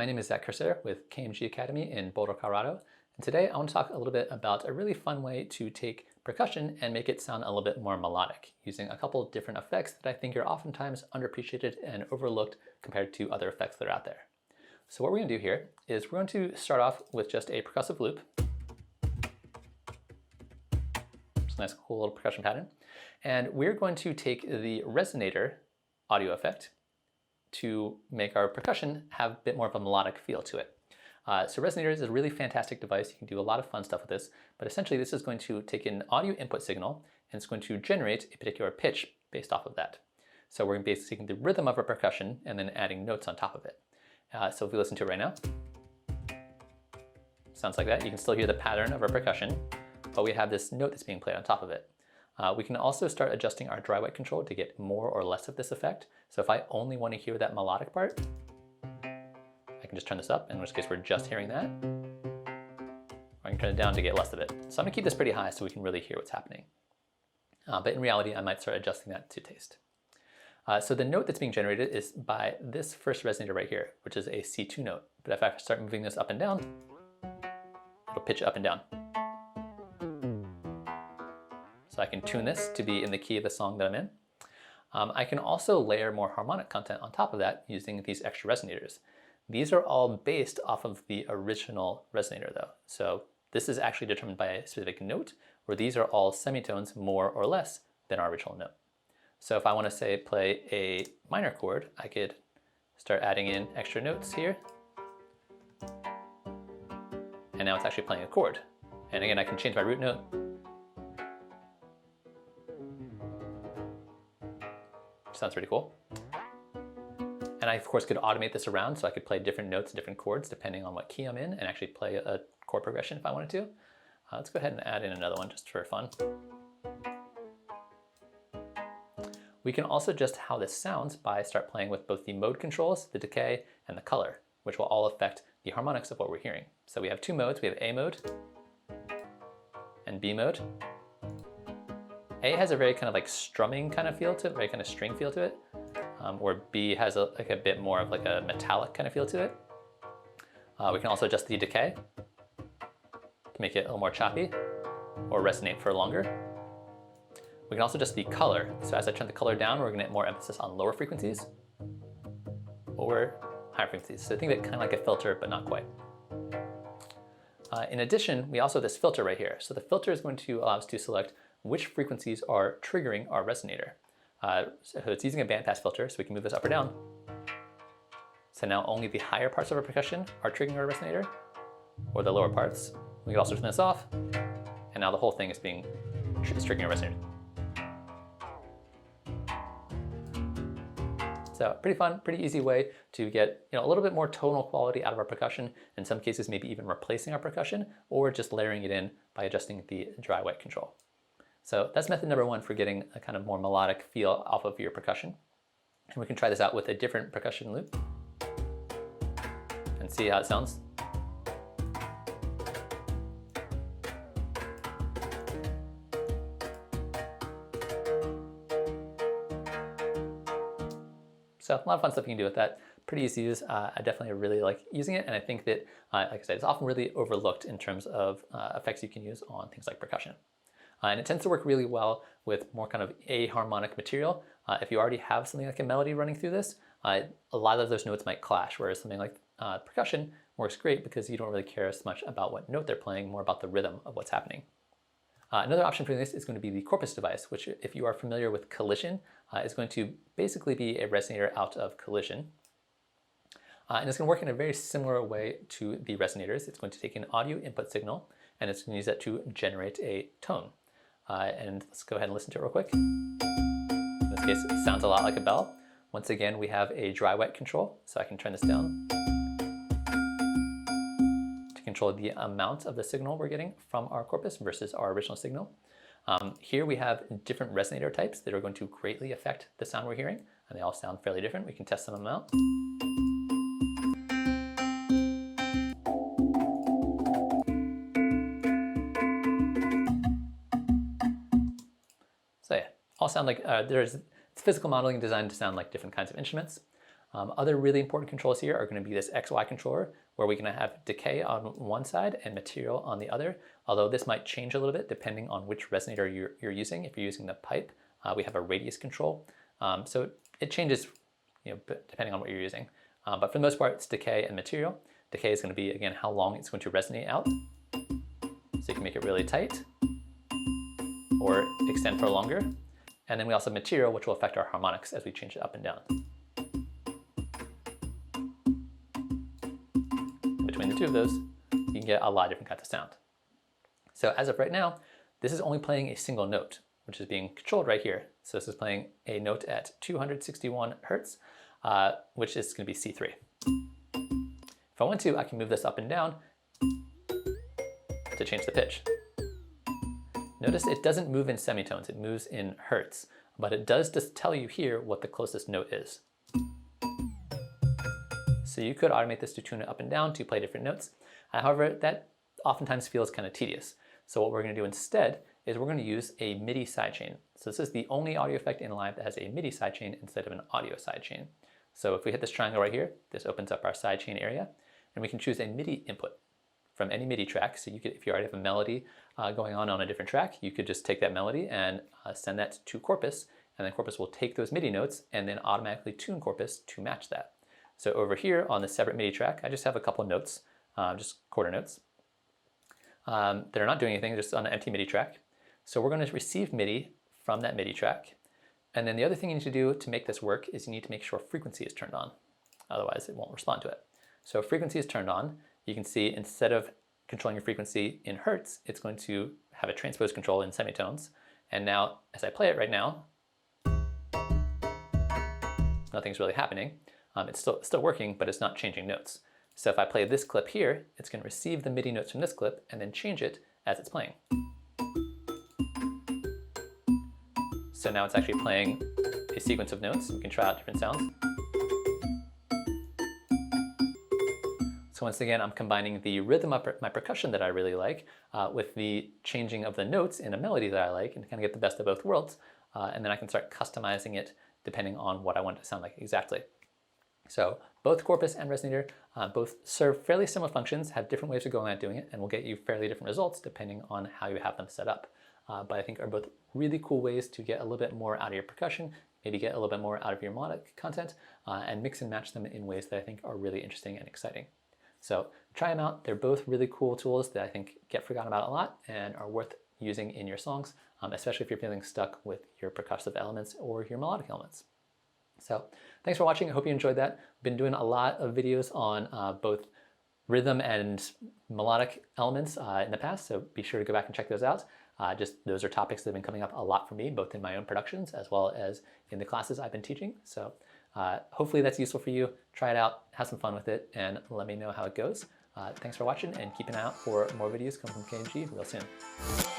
my name is Zaak with KMG Academy in Boulder, Colorado. And today I want to talk a little bit about a really fun way to take percussion and make it sound a little bit more melodic, using a couple of different effects that I think are oftentimes underappreciated and overlooked compared to other effects that are out there. So what we're going to do here is we're going to start off with just a percussive loop. It's a nice cool little percussion pattern. And we're going to take the resonator audio effect to make our percussion have a bit more of a melodic feel to it. So Resonator is a really fantastic device. You can do a lot of fun stuff with this, but essentially this is going to take an audio input signal and it's going to generate a particular pitch based off of that. So we're basically taking the rhythm of our percussion and then adding notes on top of it. So if we listen to it right now, sounds like that. You can still hear the pattern of our percussion, but we have this note that's being played on top of it. We can also start adjusting our dry wet control to get more or less of this effect. So if I only want to hear that melodic part, I can just turn this up, in which case we're just hearing that. Or I can turn it down to get less of it. So I'm gonna keep this pretty high so we can really hear what's happening. But in reality, I might start adjusting that to taste. So the note that's being generated is by this first resonator right here, which is a C2 note. But if I start moving this up and down, it'll pitch up and down. So I can tune this to be in the key of the song that I'm in. I can also layer more harmonic content on top of that using these extra resonators. These are all based off of the original resonator though. So this is actually determined by a specific note, where these are all semitones more or less than our original note. So if I want to say play a minor chord, I could start adding in extra notes here. And now it's actually playing a chord. And again, I can change my root note. Sounds pretty cool. And I, of course, could automate this around, so I could play different notes, different chords, depending on what key I'm in, and actually play a chord progression if I wanted to. Let's go ahead and add in another one just for fun. We can also adjust how this sounds by start playing with both the mode controls, the decay, and the color, which will all affect the harmonics of what we're hearing. So we have two modes. We have A mode and B mode. A has a very kind of like strumming kind of feel to it, very kind of string feel to it, where B has a bit more of like a metallic kind of feel to it. We can also adjust the decay to make it a little more choppy or resonate for longer. We can also adjust the color. So as I turn the color down, we're gonna get more emphasis on lower frequencies or higher frequencies. So think of it kind of like a filter, but not quite. In addition, we also have this filter right here. So the filter is going to allow us to select which frequencies are triggering our resonator. So it's using a bandpass filter, so we can move this up or down. So now only the higher parts of our percussion are triggering our resonator, or the lower parts. We can also turn this off, and now the whole thing is triggering our resonator. So pretty fun, pretty easy way to get a little bit more tonal quality out of our percussion. In some cases, maybe even replacing our percussion, or just layering it in by adjusting the dry wet control. So that's method number one for getting a kind of more melodic feel off of your percussion. And we can try this out with a different percussion loop and see how it sounds. So a lot of fun stuff you can do with that. Pretty easy to use. I definitely really like using it. And I think that, like I said, it's often really overlooked in terms of effects you can use on things like percussion. And it tends to work really well with more kind of aharmonic material. If you already have something like a melody running through this, a lot of those notes might clash, whereas something like percussion works great because you don't really care as much about what note they're playing, more about the rhythm of what's happening. Another option for this is going to be the Corpus device, which, if you are familiar with collision, is going to basically be a resonator out of collision. And it's going to work in a very similar way to the resonators. It's going to take an audio input signal, and it's going to use that to generate a tone. And let's go ahead and listen to it real quick. In this case, it sounds a lot like a bell. Once again, we have a dry wet control, so I can turn this down to control the amount of the signal we're getting from our corpus versus our original signal. Here we have different resonator types that are going to greatly affect the sound we're hearing, and they all sound fairly different. We can test some of them out. So yeah, all sound like it's physical modeling designed to sound like different kinds of instruments. Other really important controls here are going to be this XY controller, where we're going to have decay on one side and material on the other, although this might change a little bit depending on which resonator you're using. If you're using the pipe, we have a radius control. So it changes, depending on what you're using. But for the most part, it's decay and material. Decay is going to be, again, how long it's going to resonate out. So you can make it really tight or extend for longer. And then we also have material, which will affect our harmonics as we change it up and down. Between the two of those, you can get a lot of different kinds of sound. So as of right now, this is only playing a single note, which is being controlled right here. So this is playing a note at 261 hertz, which is going to be C3. If I want to, I can move this up and down to change the pitch. Notice it doesn't move in semitones, it moves in hertz, but it does just tell you here what the closest note is. So you could automate this to tune it up and down to play different notes. However, that oftentimes feels kind of tedious. So what we're going to do instead is we're going to use a MIDI sidechain. So this is the only audio effect in Live that has a MIDI sidechain instead of an audio sidechain. So if we hit this triangle right here, this opens up our sidechain area, and we can choose a MIDI input from any MIDI track. So you could, if you already have a melody going on a different track, you could just take that melody and send that to Corpus, and then Corpus will take those MIDI notes and then automatically tune Corpus to match that. So over here on the separate MIDI track, I just have a couple of notes, just quarter notes, that are not doing anything, just on an empty MIDI track. So we're going to receive MIDI from that MIDI track. And then the other thing you need to do to make this work is you need to make sure frequency is turned on. Otherwise, it won't respond to it. So if frequency is turned on, you can see instead of controlling your frequency in hertz, it's going to have a transpose control in semitones. And now, as I play it right now, nothing's really happening. It's still working, but it's not changing notes. So if I play this clip here, it's going to receive the MIDI notes from this clip and then change it as it's playing. So now it's actually playing a sequence of notes. We can try out different sounds. So once again, I'm combining the rhythm of my percussion that I really like with the changing of the notes in a melody that I like, and kind of get the best of both worlds. And then I can start customizing it depending on what I want it to sound like exactly. So both Corpus and Resonator both serve fairly similar functions, have different ways of going about doing it, and will get you fairly different results depending on how you have them set up. But I think are both really cool ways to get a little bit more out of your percussion, maybe get a little bit more out of your melodic content, and mix and match them in ways that I think are really interesting and exciting. So try them out. They're both really cool tools that I think get forgotten about a lot and are worth using in your songs, especially if you're feeling stuck with your percussive elements or your melodic elements. So thanks for watching. I hope you enjoyed that. I've been doing a lot of videos on both rhythm and melodic elements in the past, so be sure to go back and check those out. Just those are topics that have been coming up a lot for me, both in my own productions as well as in the classes I've been teaching. So hopefully that's useful for you. Try it out, have some fun with it, and let me know how it goes. Thanks for watching, and keep an eye out for more videos coming from KMG real soon.